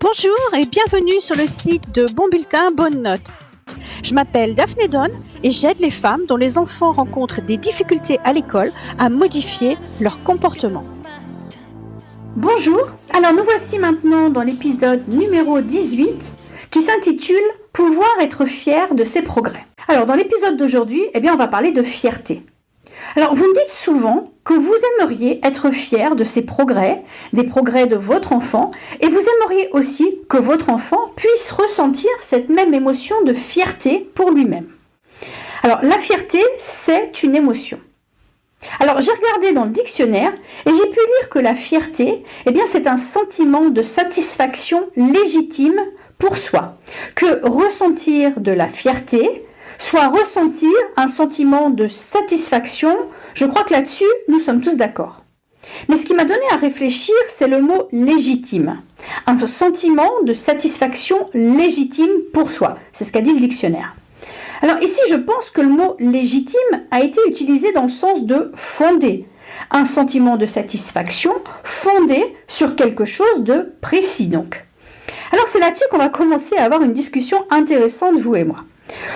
Bonjour et bienvenue sur le site de Bon Bulletin, Bonne Note. Je m'appelle Daphné Donne et j'aide les femmes dont les enfants rencontrent des difficultés à l'école à modifier leur comportement. Bonjour, alors nous voici maintenant dans l'épisode numéro 18 qui s'intitule « Pouvoir être fier de ses progrès ». Alors dans l'épisode d'aujourd'hui, on va parler de fierté. Alors vous me dites souvent que vous aimeriez être fier de ses progrès, des progrès de votre enfant, et vous aimeriez aussi que votre enfant puisse ressentir cette même émotion de fierté pour lui-même. Alors la fierté, c'est une émotion. Alors j'ai regardé dans le dictionnaire et j'ai pu lire que la fierté, c'est un sentiment de satisfaction légitime pour soi. Que ressentir de la fierté, soit ressentir un sentiment de satisfaction, je crois que là-dessus, nous sommes tous d'accord. Mais ce qui m'a donné à réfléchir, c'est le mot légitime. Un sentiment de satisfaction légitime pour soi. C'est ce qu'a dit le dictionnaire. Alors ici, je pense que le mot légitime a été utilisé dans le sens de fondé. Un sentiment de satisfaction fondé sur quelque chose de précis donc. Alors c'est là-dessus qu'on va commencer à avoir une discussion intéressante, vous et moi.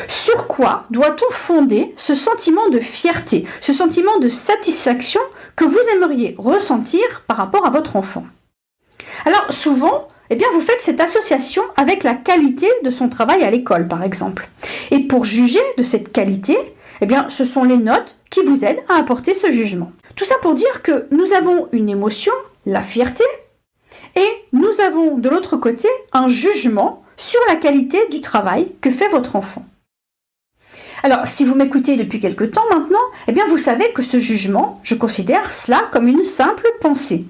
Sur quoi doit-on fonder ce sentiment de fierté, ce sentiment de satisfaction que vous aimeriez ressentir par rapport à votre enfant? Alors souvent, vous faites cette association avec la qualité de son travail à l'école, par exemple. Et pour juger de cette qualité, ce sont les notes qui vous aident à apporter ce jugement. Tout ça pour dire que nous avons une émotion, la fierté, et nous avons de l'autre côté un jugement sur la qualité du travail que fait votre enfant. Alors, si vous m'écoutez depuis quelque temps maintenant, vous savez que ce jugement, je considère cela comme une simple pensée.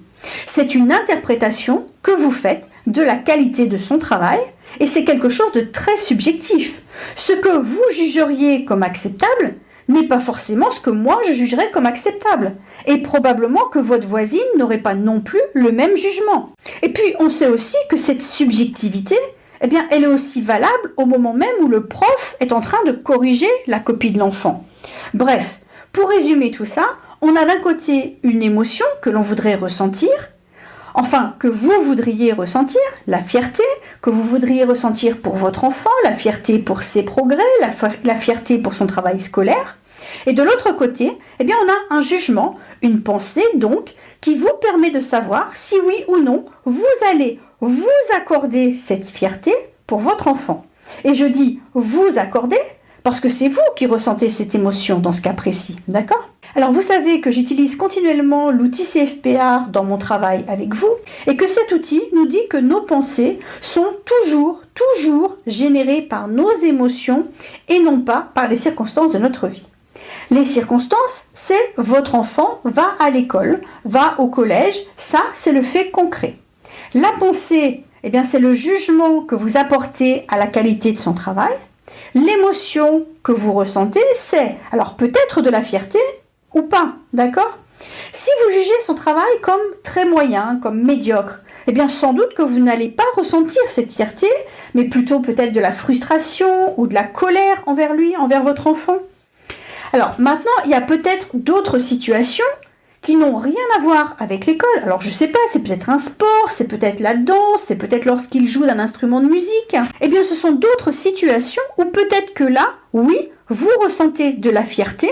C'est une interprétation que vous faites de la qualité de son travail et c'est quelque chose de très subjectif. Ce que vous jugeriez comme acceptable n'est pas forcément ce que moi je jugerais comme acceptable. Et probablement que votre voisine n'aurait pas non plus le même jugement. Et puis, on sait aussi que cette subjectivité, elle est aussi valable au moment même où le prof est en train de corriger la copie de l'enfant. Bref, pour résumer tout ça, on a d'un côté une émotion que l'on voudrait ressentir, que vous voudriez ressentir, la fierté que vous voudriez ressentir pour votre enfant, la fierté pour ses progrès, la fierté pour son travail scolaire. Et de l'autre côté, on a un jugement, une pensée donc, qui vous permet de savoir si oui ou non vous allez vous accorder cette fierté pour votre enfant. Et je dis vous accorder parce que c'est vous qui ressentez cette émotion dans ce cas précis, d'accord? Alors vous savez que j'utilise continuellement l'outil CFPA dans mon travail avec vous et que cet outil nous dit que nos pensées sont toujours générées par nos émotions et non pas par les circonstances de notre vie. Les circonstances, c'est votre enfant va à l'école, va au collège, ça c'est le fait concret. La pensée, c'est le jugement que vous apportez à la qualité de son travail. L'émotion que vous ressentez, c'est alors peut-être de la fierté ou pas, d'accord? Si vous jugez son travail comme très moyen, comme médiocre, sans doute que vous n'allez pas ressentir cette fierté, mais plutôt peut-être de la frustration ou de la colère envers lui, envers votre enfant. Alors maintenant, il y a peut-être d'autres situations qui n'ont rien à voir avec l'école. Alors je sais pas, c'est peut-être un sport, c'est peut-être la danse, c'est peut-être lorsqu'il joue d'un instrument de musique. Ce sont d'autres situations où peut-être que là, oui, vous ressentez de la fierté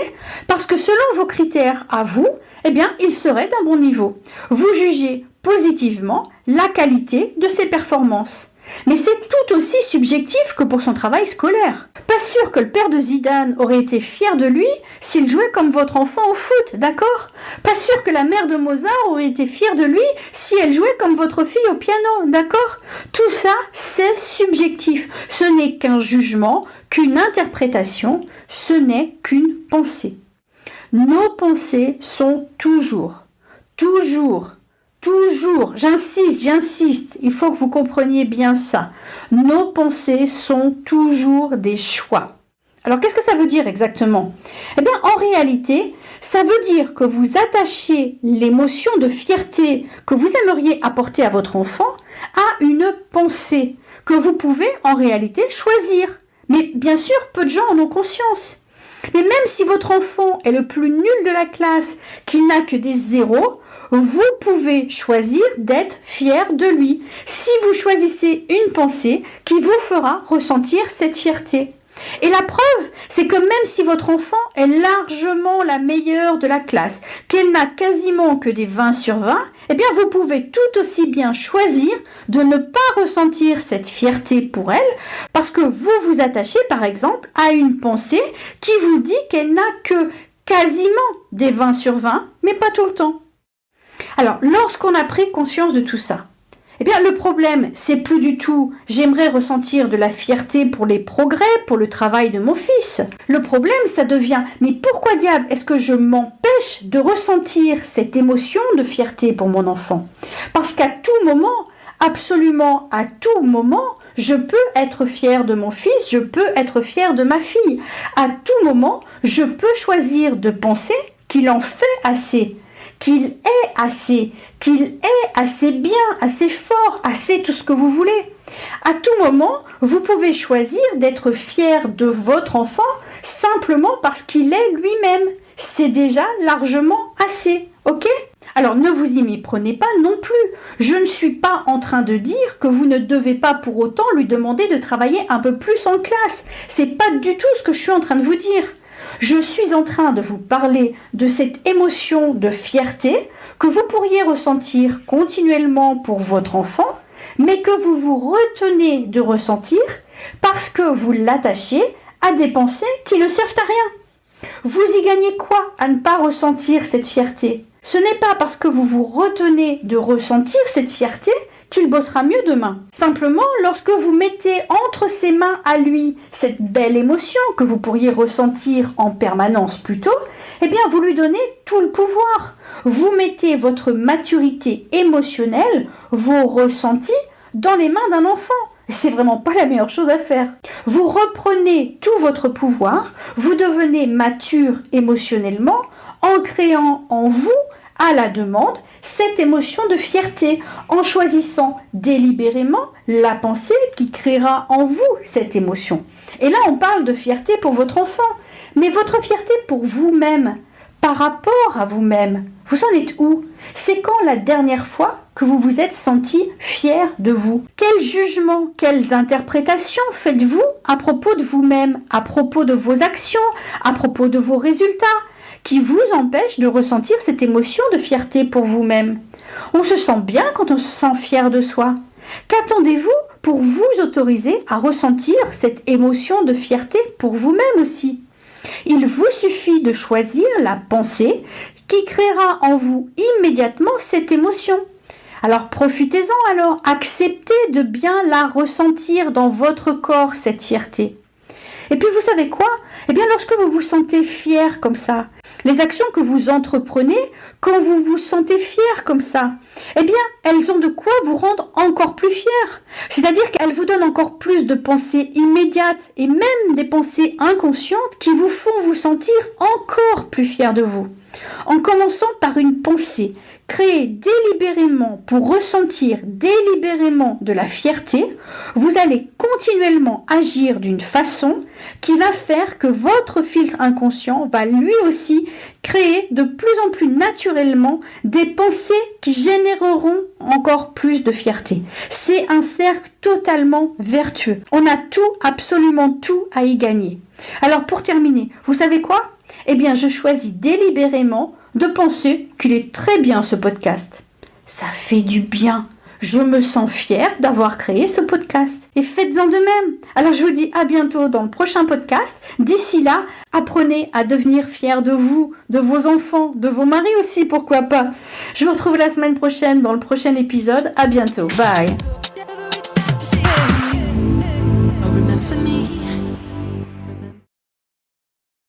parce que selon vos critères à vous, il serait d'un bon niveau. Vous jugez positivement la qualité de ses performances. Mais c'est tout aussi subjectif que pour son travail scolaire. Pas sûr que le père de Zidane aurait été fier de lui s'il jouait comme votre enfant au foot, d'accord? Pas sûr que la mère de Mozart aurait été fière de lui si elle jouait comme votre fille au piano, d'accord? Tout ça, c'est subjectif. Ce n'est qu'un jugement, qu'une interprétation, ce n'est qu'une pensée. Nos pensées sont toujours, j'insiste, il faut que vous compreniez bien ça. Nos pensées sont toujours des choix. Alors qu'est-ce que ça veut dire exactement? En réalité, ça veut dire que vous attachiez l'émotion de fierté que vous aimeriez apporter à votre enfant à une pensée que vous pouvez en réalité choisir. Mais bien sûr, peu de gens en ont conscience. Mais même si votre enfant est le plus nul de la classe, qu'il n'a que des zéros, vous pouvez choisir d'être fier de lui si vous choisissez une pensée qui vous fera ressentir cette fierté. Et la preuve, c'est que même si votre enfant est largement la meilleure de la classe, qu'elle n'a quasiment que des 20 sur 20, eh bien vous pouvez tout aussi bien choisir de ne pas ressentir cette fierté pour elle parce que vous vous attachez par exemple à une pensée qui vous dit qu'elle n'a que quasiment des 20 sur 20, mais pas tout le temps. Alors, lorsqu'on a pris conscience de tout ça, eh bien, le problème, c'est plus du tout « j'aimerais ressentir de la fierté pour les progrès, pour le travail de mon fils ». Le problème, ça devient « mais pourquoi diable est-ce que je m'empêche de ressentir cette émotion de fierté pour mon enfant ?» Parce qu'à tout moment, absolument à tout moment, je peux être fière de mon fils, je peux être fière de ma fille. À tout moment, je peux choisir de penser qu'il en fait assez, qu'il est assez bien, assez fort, assez tout ce que vous voulez. À tout moment, vous pouvez choisir d'être fier de votre enfant simplement parce qu'il est lui-même. C'est déjà largement assez, ok ? Alors ne vous y méprenez pas non plus. Je ne suis pas en train de dire que vous ne devez pas pour autant lui demander de travailler un peu plus en classe. C'est pas du tout ce que je suis en train de vous dire. Je suis en train de vous parler de cette émotion de fierté que vous pourriez ressentir continuellement pour votre enfant, mais que vous vous retenez de ressentir parce que vous l'attachez à des pensées qui ne servent à rien. Vous y gagnez quoi à ne pas ressentir cette fierté ? Ce n'est pas parce que vous vous retenez de ressentir cette fierté qu'il bossera mieux demain. Simplement, lorsque vous mettez entre ses mains à lui cette belle émotion que vous pourriez ressentir en permanence plutôt, eh bien vous lui donnez tout le pouvoir. Vous mettez votre maturité émotionnelle, vos ressentis, dans les mains d'un enfant. Et c'est vraiment pas la meilleure chose à faire. Vous reprenez tout votre pouvoir, vous devenez mature émotionnellement en créant en vous, à la demande, cette émotion de fierté, en choisissant délibérément la pensée qui créera en vous cette émotion. Et là, on parle de fierté pour votre enfant, mais votre fierté pour vous-même, par rapport à vous-même, vous en êtes où ? C'est quand la dernière fois que vous vous êtes senti fier de vous ? Quels jugements, quelles interprétations faites-vous à propos de vous-même, à propos de vos actions, à propos de vos résultats ? Qui vous empêche de ressentir cette émotion de fierté pour vous-même. On se sent bien quand on se sent fier de soi. Qu'attendez-vous pour vous autoriser à ressentir cette émotion de fierté pour vous-même aussi ? Il vous suffit de choisir la pensée qui créera en vous immédiatement cette émotion. Alors profitez-en alors, acceptez de bien la ressentir dans votre corps, cette fierté. Et puis vous savez quoi ? Eh bien lorsque vous vous sentez fier comme ça, les actions que vous entreprenez, quand vous vous sentez fier comme ça, eh bien, elles ont de quoi vous rendre encore plus fier. C'est-à-dire qu'elles vous donnent encore plus de pensées immédiates et même des pensées inconscientes qui vous font vous sentir encore plus fier de vous. En commençant par une pensée créée délibérément pour ressentir délibérément de la fierté, vous allez continuellement agir d'une façon qui va faire que votre filtre inconscient va lui aussi créer de plus en plus naturellement des pensées qui généreront encore plus de fierté. C'est un cercle totalement vertueux. On a tout, absolument tout à y gagner. Alors pour terminer, vous savez quoi ? Eh bien, je choisis délibérément de penser qu'il est très bien ce podcast. Ça fait du bien. Je me sens fière d'avoir créé ce podcast. Et faites-en de même. Alors je vous dis à bientôt dans le prochain podcast. D'ici là, apprenez à devenir fiers de vous, de vos enfants, de vos maris aussi, pourquoi pas. Je vous retrouve la semaine prochaine dans le prochain épisode. À bientôt. Bye.